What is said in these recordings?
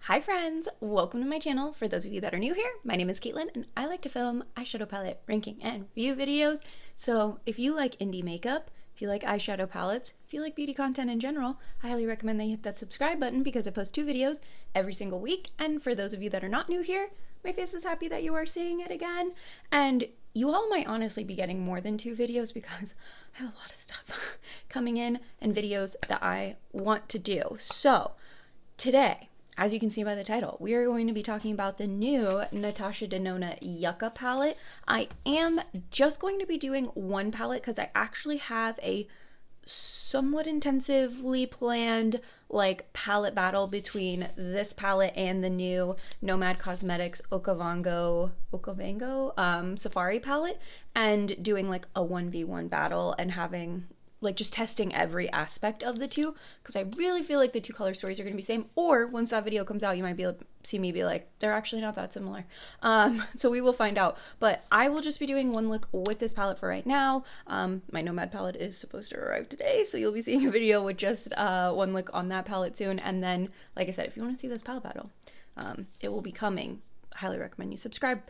Hi friends, welcome to my channel. For those of you that are new here, my name is Katelyn and I like to film eyeshadow palette ranking and review videos. So if you like indie makeup, if you like eyeshadow palettes, if you like beauty content in general, I highly recommend that you hit that subscribe button because I post 2 videos every single week. And for those of you that are not new here, my face is happy that you are seeing it again. And you all might honestly be getting more than 2 videos because I have a lot of stuff coming in and videos that I want to do. So today, as you can see by the title, we are going to be talking about the new Natasha Denona Yucca palette. I am just going to be doing one palette because I actually have a somewhat intensively planned palette battle between this palette and the new Nomad Cosmetics Okavango Safari palette, and doing like a 1v1 battle and having just testing every aspect of the two, because I really feel like the 2 color stories are going to be the same, or once that video comes out you might be able to see me be like, they're actually not that similar. So we will find out, but I will just be doing one look with this palette for right now. My Nomad palette is supposed to arrive today, so you'll be seeing a video with just one look on that palette soon, and then like I said, if you want to see this palette battle, it will be coming. I highly recommend you subscribe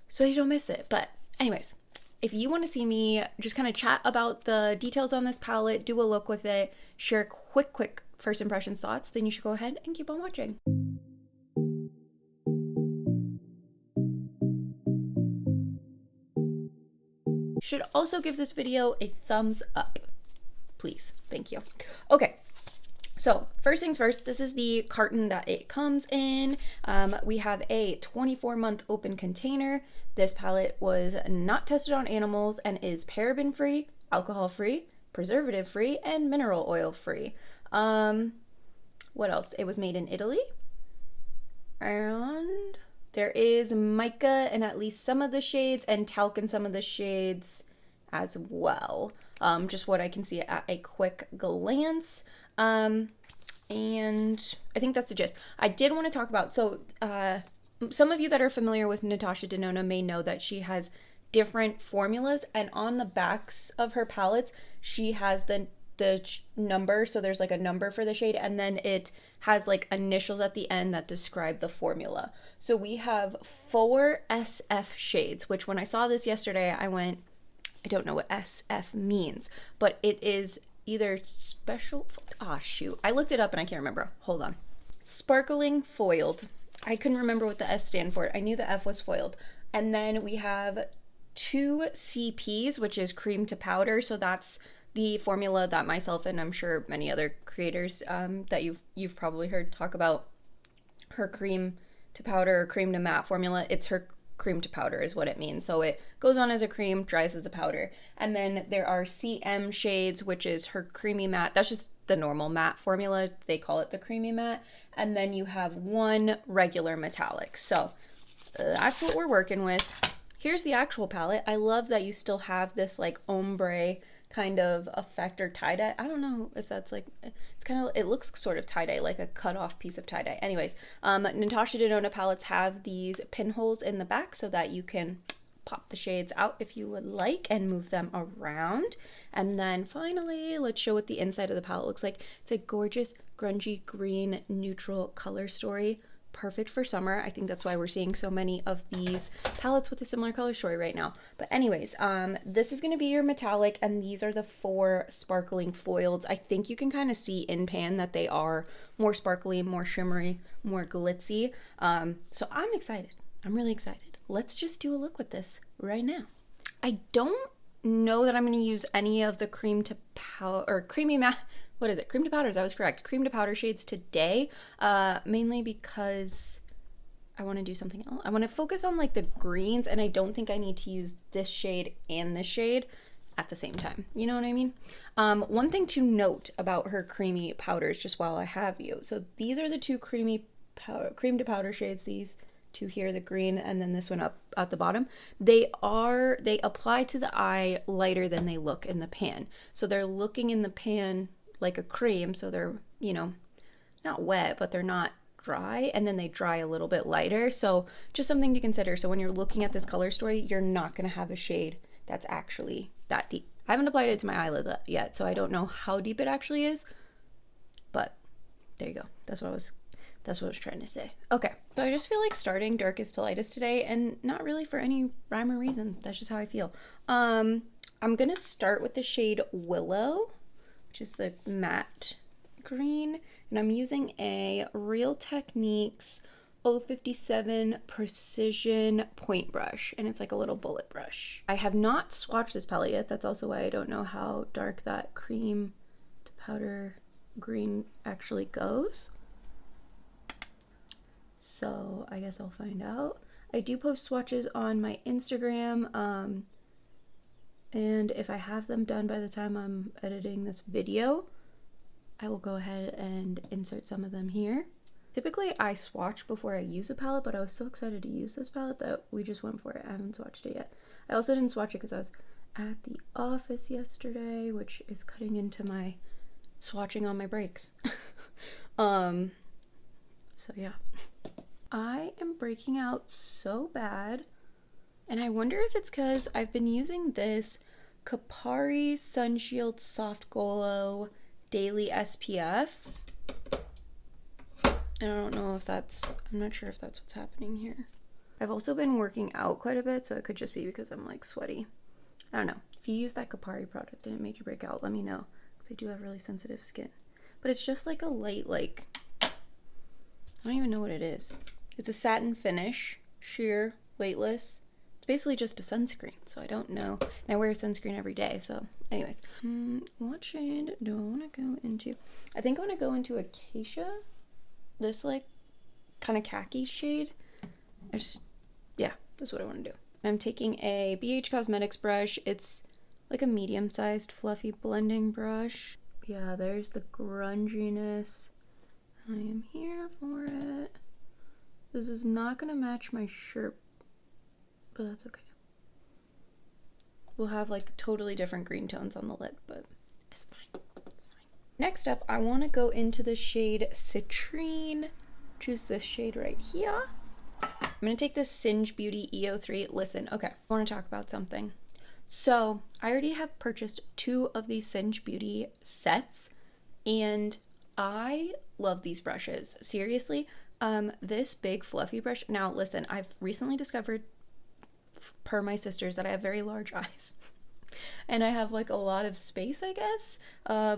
so you don't miss it. But anyways, if you want to see me just kind of chat about the details on this palette, do a look with it, share quick first impressions thoughts, then you should go ahead and keep on watching. Should also give this video a thumbs up, please. Thank you. Okay. So first things first, this is the carton that it comes in. We have a 24-month open container. This palette was not tested on animals and is paraben-free, alcohol-free, preservative-free, and mineral oil-free. What else? It was made in Italy. And there is mica in at least some of the shades and talc in some of the shades as well. Just what I can see at a quick glance. And I think that's the gist. I did want to talk about, so some of you that are familiar with Natasha Denona may know that she has different formulas, and on the backs of her palettes she has the number, so there's like a number for the shade, and then it has like initials at the end that describe the formula. So we have 4 SF shades, which when I saw this yesterday I went, I don't know what SF means, but it is either special, I looked it up and I can't remember. Hold on. Sparkling foiled. I couldn't remember what the S stand for. I knew the F was foiled. And then we have 2 CPs, which is cream to powder. So that's the formula that myself and I'm sure many other creators that you've probably heard talk about, her cream to powder or cream to matte formula. It's her cream to powder is what it means. So it goes on as a cream, dries as a powder. And then there are CM shades, which is her creamy matte. That's just the normal matte formula. They call it the creamy matte. And then you have 1 regular metallic. So that's what we're working with. Here's the actual palette. I love that you still have this like ombre kind of effect, or tie-dye. I don't know if that's like, it's kind of, it looks sort of tie-dye, like a cut off piece of tie-dye. Anyways, Natasha Denona palettes have these pinholes in the back so that you can pop the shades out if you would like and move them around. And then finally, let's show what the inside of the palette looks like. It's a gorgeous grungy green neutral color story. Perfect for summer. I think that's why we're seeing so many of these palettes with a similar color story right now. But anyways, this is going to be your metallic, and these are the 4 sparkling foiled. I think you can kind of see in pan that they are more sparkly, more shimmery, more glitzy. So I'm excited. I'm really excited. Let's just do a look with this right now. I don't know that I'm going to use any of the cream to powder or creamy matte. What is it? Cream to powders. I was correct. Cream to powder shades today, mainly because I want to do something else. I want to focus on like the greens, and I don't think I need to use this shade and this shade at the same time. You know what I mean? One thing to note about her creamy powders, just while I have you. So these are the 2 cream to powder shades. These 2 here, the green, and then this one up at the bottom. They apply to the eye lighter than they look in the pan. So they're looking in the pan like a cream, so they're, you know, not wet, but they're not dry, and then they dry a little bit lighter. So just something to consider. So when you're looking at this color story, you're not going to have a shade that's actually that deep. I haven't applied it to my eyelid yet, so I don't know how deep it actually is, but there you go. That's That's what I was trying to say. Okay, so I just feel like starting darkest to lightest today, and not really for any rhyme or reason. That's just how I feel. I'm gonna start with the shade Willow, which is the matte green, and I'm using a Real Techniques 057 Precision Point Brush, and it's like a little bullet brush. I have not swatched this palette yet. That's also why I don't know how dark that cream to powder green actually goes. So I guess I'll find out. I do post swatches on my Instagram, and if I have them done by the time I'm editing this video, I will go ahead and insert some of them here. Typically I swatch before I use a palette, but I was so excited to use this palette that we just went for it. I haven't swatched it yet. I also didn't swatch it because I was at the office yesterday, which is cutting into my swatching on my breaks. So yeah. I am breaking out so bad, and I wonder if it's because I've been using this Kapari Sunshield Soft Glow Daily SPF, and I don't know if that's, I'm not sure if that's what's happening here. I've also been working out quite a bit, so it could just be because I'm like sweaty. I don't know. If you use that Kapari product and it made you break out, let me know, because I do have really sensitive skin. But it's just like a light, like, I don't even know what it is. It's a satin finish, sheer, weightless. It's basically just a sunscreen, so I don't know. And I wear sunscreen every day, so anyways. What shade do I want to go into? I think I want to go into Acacia. This like kind of khaki shade. Yeah, that's what I want to do. I'm taking a BH Cosmetics brush. It's like a medium-sized fluffy blending brush. Yeah, there's the grunginess. I am here for it. This is not gonna match my shirt, but that's okay. We'll have like totally different green tones on the lid, but it's fine. It's fine. Next up, I want to go into the shade Citrine, which is this shade right here. I'm gonna take this Singe Beauty EO3. Listen, okay, I want to talk about something. So I already have purchased 2 of these Singe Beauty sets, and I love these brushes. Seriously, this big fluffy brush. Now listen, I've recently discovered, per my sisters, that I have very large eyes. And I have like a lot of space, I guess,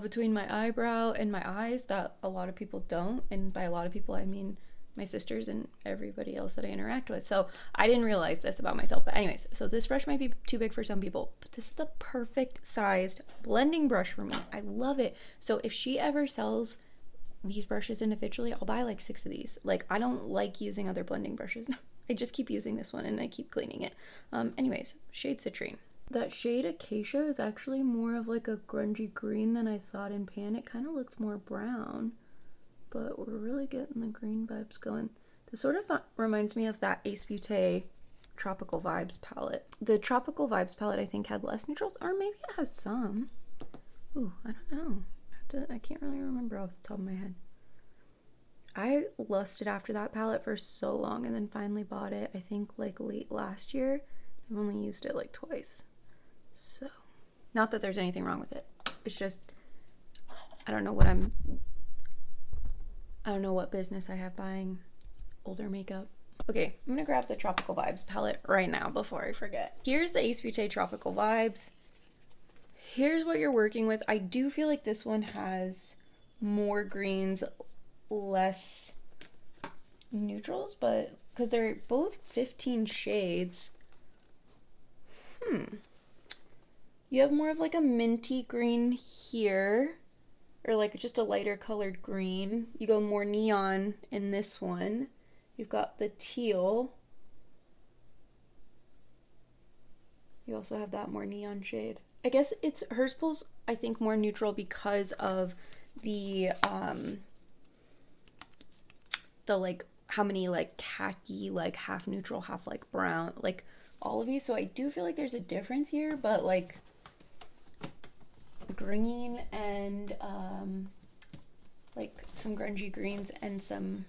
between my eyebrow and my eyes that a lot of people don't. And by a lot of people, I mean my sisters and everybody else that I interact with. So I didn't realize this about myself. But anyways, so this brush might be too big for some people, but this is the perfect sized blending brush for me. I love it. So if she ever sells these brushes individually, I'll buy like 6 of these. Like, I don't like using other blending brushes. I just keep using this one and I keep cleaning it. Anyways, shade Citrine. That shade Acacia is actually more of like a grungy green than I thought in pan. It kind of looks more brown, but we're really getting the green vibes going. This sort of reminds me of that Ace Beauté Tropical Vibes palette. The Tropical Vibes palette I think had less neutrals, or maybe it has some. Ooh, I don't know. I can't really remember off the top of my head. I lusted after that palette for so long and then finally bought it, I think like late last year. I've only used it like twice. So, not that there's anything wrong with it. It's just, I don't know what business I have buying older makeup. Okay, I'm gonna grab the Tropical Vibes palette right now before I forget. Here's the Ace Beauté Tropical Vibes. Here's what you're working with. I do feel like this one has more greens, less neutrals, but because they're both 15 shades. You have more of like a minty green here, or like just a lighter colored green. You go more neon in this one. You've got the teal. You also have that more neon shade. I guess it's, hers pulls, I think, more neutral because of the like how many like khaki, like half neutral, half like brown, like all of these. So I do feel like there's a difference here, but like green and like some grungy greens and some,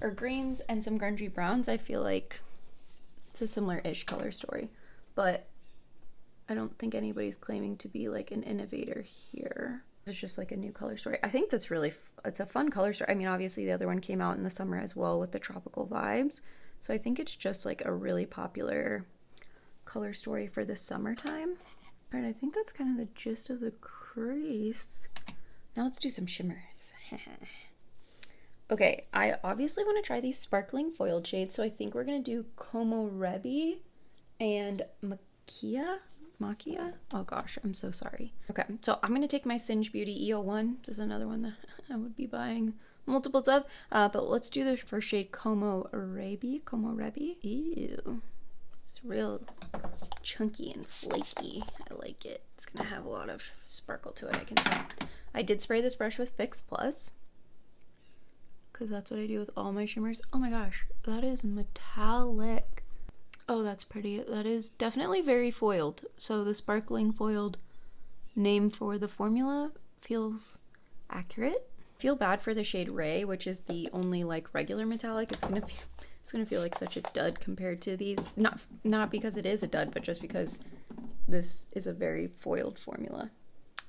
or greens and some grungy browns, I feel like it's a similar-ish color story, but I don't think anybody's claiming to be like an innovator here. It's just like a new color story. I think that's really, it's a fun color story. I mean, obviously the other one came out in the summer as well with the tropical vibes. So I think it's just like a really popular color story for the summertime. All right, I think that's kind of the gist of the crease. Now let's do some shimmers. Okay, I obviously want to try these sparkling foiled shades, so I think we're going to do Como Rebi and Makia. Oh gosh, I'm so sorry. Okay, so I'm going to take my Singe Beauty EO1. This is another one that I would be buying multiples of, but let's do the first shade, Como Rebi. Ew, it's real chunky and flaky. I like it. It's going to have a lot of sparkle to it, I can tell. I did spray this brush with Fix Plus, because that's what I do with all my shimmers. Oh my gosh, that is metallic. Oh, that's pretty. That is definitely very foiled. So the sparkling foiled name for the formula feels accurate. Feel bad for the shade Ray, which is the only like regular metallic. It's gonna feel like such a dud compared to these. Not because it is a dud, but just because this is a very foiled formula.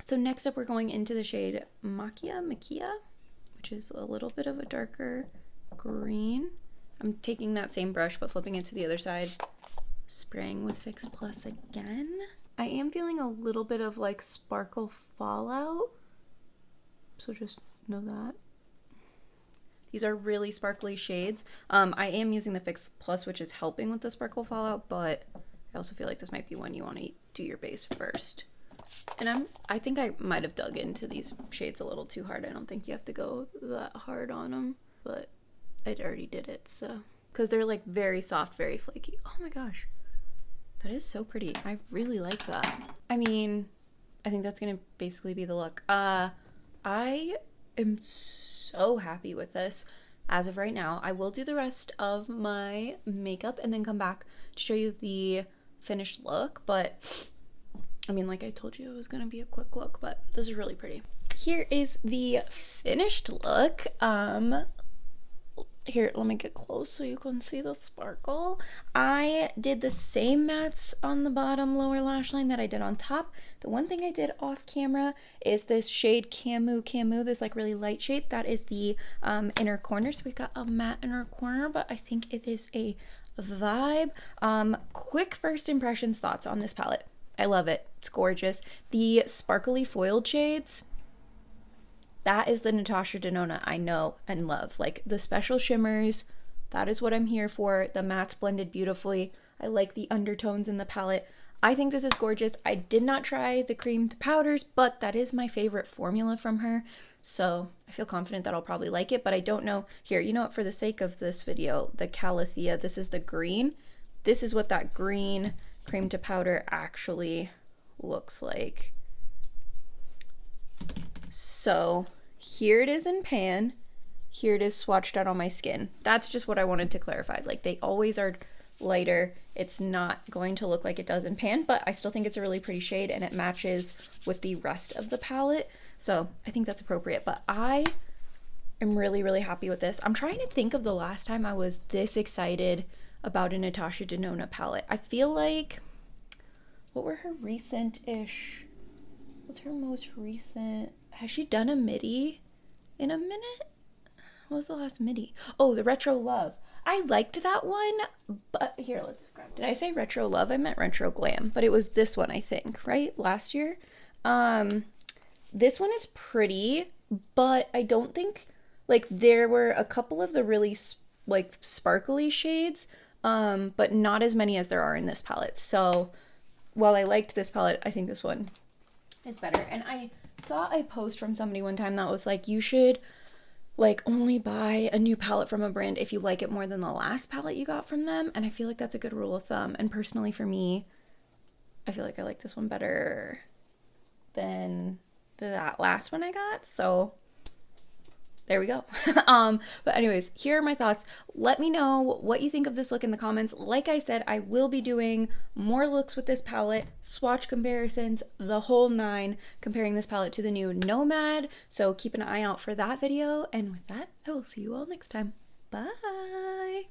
So next up, we're going into the shade Makia, which is a little bit of a darker green. I'm taking that same brush but flipping it to the other side, spraying with Fix Plus again. I am feeling a little bit of like sparkle fallout, so just know that. These are really sparkly shades. I am using the Fix Plus, which is helping with the sparkle fallout, but I also feel like this might be one you want to do your base first. And I think I might have dug into these shades a little too hard. I don't think you have to go that hard on them, but I already did it, so. Because they're like very soft, very flaky. Oh my gosh, that is so pretty. I really like that. I mean, I think that's gonna basically be the look. I am so happy with this as of right now. I will do the rest of my makeup and then come back to show you the finished look, but I mean, like I told you, it was gonna be a quick look, but this is really pretty. Here is the finished look. Here, let me get close so you can see the sparkle. I did the same mattes on the bottom lower lash line that I did on top. The one thing I did off camera is this shade Camu, this like really light shade. That is the inner corner. So we've got a matte inner corner, but I think it is a vibe. Quick first impressions, thoughts on this palette. I love it. It's gorgeous. The sparkly foiled shades, that is the Natasha Denona I know and love. Like the special shimmers, that is what I'm here for. The mattes blended beautifully. I like the undertones in the palette. I think this is gorgeous. I did not try the creamed powders, but that is my favorite formula from her. So I feel confident that I'll probably like it, but I don't know. Here, you know what, for the sake of this video, the Calathea, this is the green. This is what that green cream to powder actually looks like. So here it is in pan, here it is swatched out on my skin. That's just what I wanted to clarify. Like they always are lighter. It's not going to look like it does in pan, but I still think it's a really pretty shade and it matches with the rest of the palette. So I think that's appropriate, but I am really, really happy with this. I'm trying to think of the last time I was this excited about a Natasha Denona palette. I feel like, what were her recent-ish? What's her most recent? Has she done a midi in a minute? What was the last midi? Oh, the Retro Love. I liked that one, but here, let's just grab. Did I say Retro Love? I meant Retro Glam, but it was this one, I think, right? Last year. This one is pretty, but I don't think, like, there were a couple of the really, like, sparkly shades, but not as many as there are in this palette. So while I liked this palette, I think this one is better. And I saw a post from somebody one time that was like, you should like only buy a new palette from a brand if you like it more than the last palette you got from them. And I feel like that's a good rule of thumb. And personally for me, I feel like I like this one better than that last one I got. So there we go. But anyways, here are my thoughts. Let me know what you think of this look in the comments. Like I said, I will be doing more looks with this palette, swatch comparisons, the whole nine, comparing this palette to the new Nomad. So keep an eye out for that video. And with that, I will see you all next time. Bye.